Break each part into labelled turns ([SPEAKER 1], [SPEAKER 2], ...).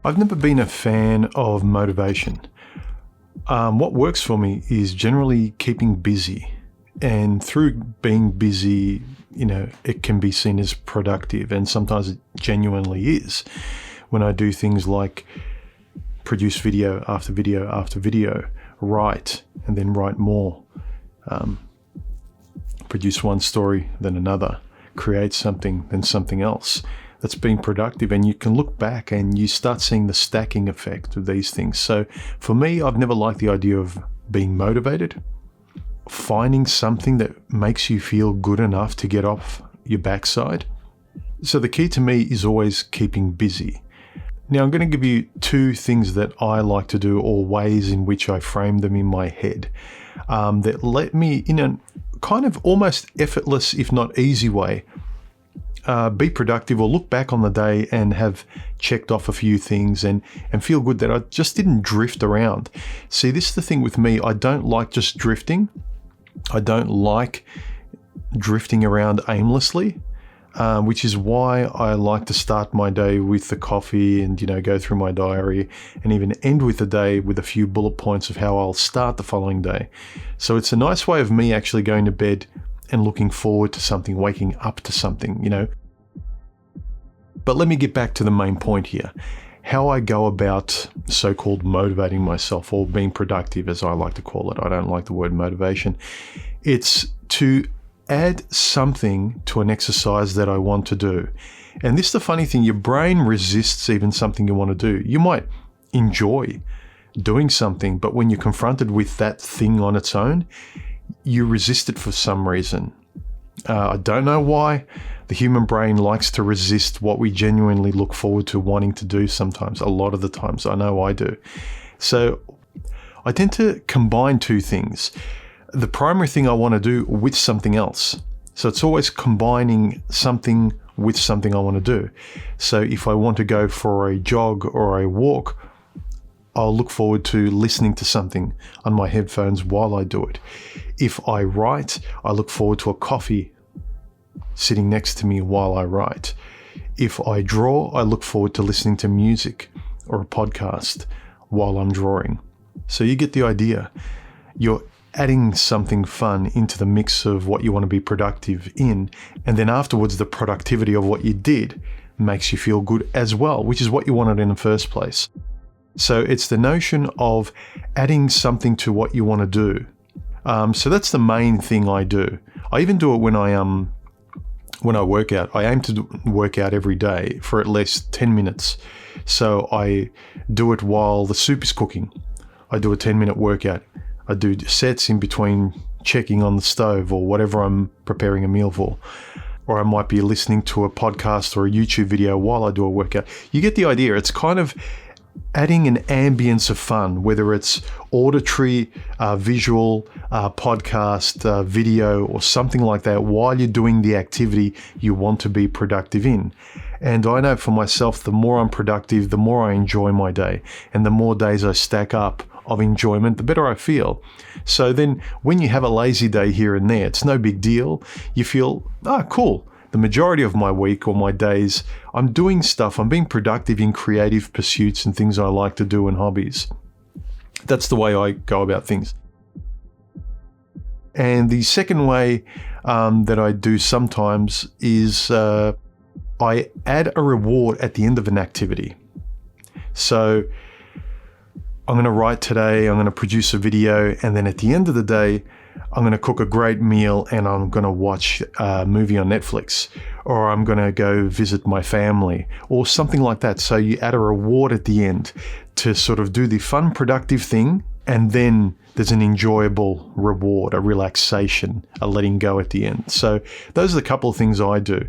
[SPEAKER 1] I've never been a fan of motivation. What works for me is generally keeping busy. And through being busy, it can be seen as productive, and sometimes it genuinely is. When I do things like produce video after video after video, write and then write more, produce one story, then another, create something, then something else. That's being productive, and you can look back and you start seeing the stacking effect of these things. So for me, I've never liked the idea of being motivated. Finding something that makes you feel good enough to get off your backside. So the key to me is always keeping busy. Now I'm going to give you two things that I like to do, or ways in which I frame them in my head, that let me, in a kind of almost effortless, if not easy way, be productive, or look back on the day and have checked off a few things and feel good that I just didn't drift around. See, this is the thing with me. I don't like just drifting. I don't like drifting around aimlessly, which is why I like to start my day with the coffee and, go through my diary and even end with the day with a few bullet points of how I'll start the following day. So it's a nice way of me actually going to bed and looking forward to something, waking up to something, But let me get back to the main point here. How I go about so-called motivating myself, or being productive, as I like to call it. I don't like the word motivation. It's to add something to an exercise that I want to do. And this is the funny thing, your brain resists even something you want to do. You might enjoy doing something, but when you're confronted with that thing on its own, you resist it for some reason. I don't know why. The human brain likes to resist what we genuinely look forward to wanting to do sometimes, a lot of the times. I know I do. So I tend to combine two things. The primary thing I want to do with something else. So it's always combining something with something I want to do. So if I want to go for a jog or a walk, I'll look forward to listening to something on my headphones while I do it. If I write, I look forward to a coffee sitting next to me while I write. If I draw, I look forward to listening to music or a podcast while I'm drawing. So you get the idea. You're adding something fun into the mix of what you want to be productive in, and then afterwards the productivity of what you did makes you feel good as well, which is what you wanted in the first place. So it's the notion of adding something to what you want to do. So that's the main thing I do. I even do it when I work out. I aim to work out every day for at least 10 minutes. So I do it while the soup is cooking. I do a 10-minute workout. I do sets in between checking on the stove or whatever I'm preparing a meal for. Or I might be listening to a podcast or a YouTube video while I do a workout. You get the idea. It's kind of adding an ambience of fun, whether it's auditory, visual, podcast, video, or something like that, while you're doing the activity you want to be productive in. And I know for myself, the more I'm productive, the more I enjoy my day. And the more days I stack up of enjoyment, the better I feel. So then when you have a lazy day here and there, it's no big deal. You feel, cool. The majority of my week or my days, I'm doing stuff. I'm being productive in creative pursuits and things I like to do and hobbies. That's the way I go about things. And the second way that I do sometimes is I add a reward at the end of an activity. So I'm going to write today, I'm going to produce a video, and then at the end of the day, I'm going to cook a great meal and I'm going to watch a movie on Netflix, or I'm going to go visit my family or something like that. So you add a reward at the end to sort of do the fun, productive thing, and then there's an enjoyable reward, a relaxation, a letting go at the end. So those are the couple of things I do.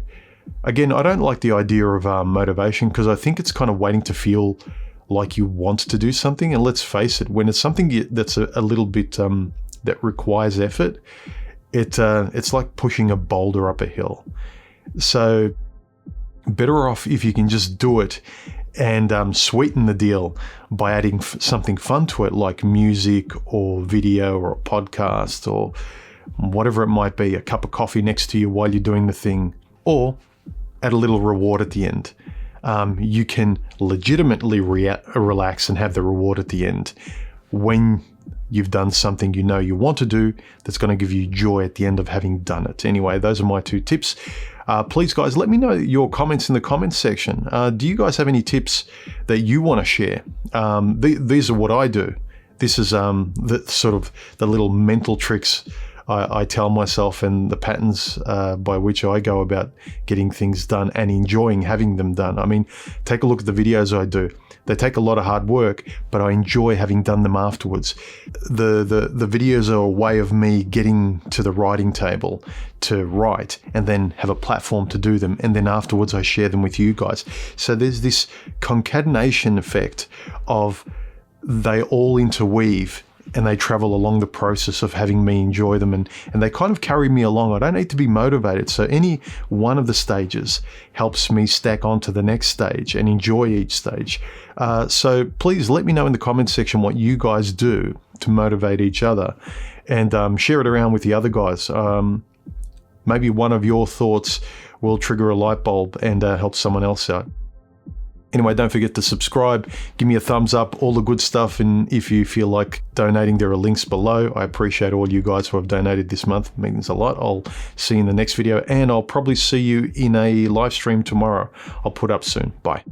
[SPEAKER 1] Again, I don't like the idea of motivation, because I think it's kind of waiting to feel like you want to do something. And let's face it, when it's something that's a little bit that requires effort, it's like pushing a boulder up a hill. So better off if you can just do it and sweeten the deal by adding something fun to it, like music or video or a podcast or whatever it might be, a cup of coffee next to you while you're doing the thing, or add a little reward at the end. you can legitimately relax and have the reward at the end when you've done something you know you want to do that's going to give you joy at the end of having done it. Anyway, those are my 2 tips. Please, guys, let me know your comments in the comments section. Do you guys have any tips that you want to share? These are what I do. This is the sort of the little mental tricks I tell myself and the patterns by which I go about getting things done and enjoying having them done. I mean, take a look at the videos I do. They take a lot of hard work, but I enjoy having done them afterwards. The videos are a way of me getting to the writing table to write and then have a platform to do them. And then afterwards I share them with you guys. So there's this concatenation effect of they all interweave and they travel along the process of having me enjoy them, and they kind of carry me along. I don't need to be motivated. So any one of the stages helps me stack onto the next stage and enjoy each stage. So please let me know in the comments section what you guys do to motivate each other, and share it around with the other guys. Maybe one of your thoughts will trigger a light bulb and help someone else out. Anyway, don't forget to subscribe, give me a thumbs up, all the good stuff, and if you feel like donating, there are links below. I appreciate all you guys who have donated this month. It means a lot. I'll see you in the next video, and I'll probably see you in a live stream tomorrow. I'll put up soon. Bye.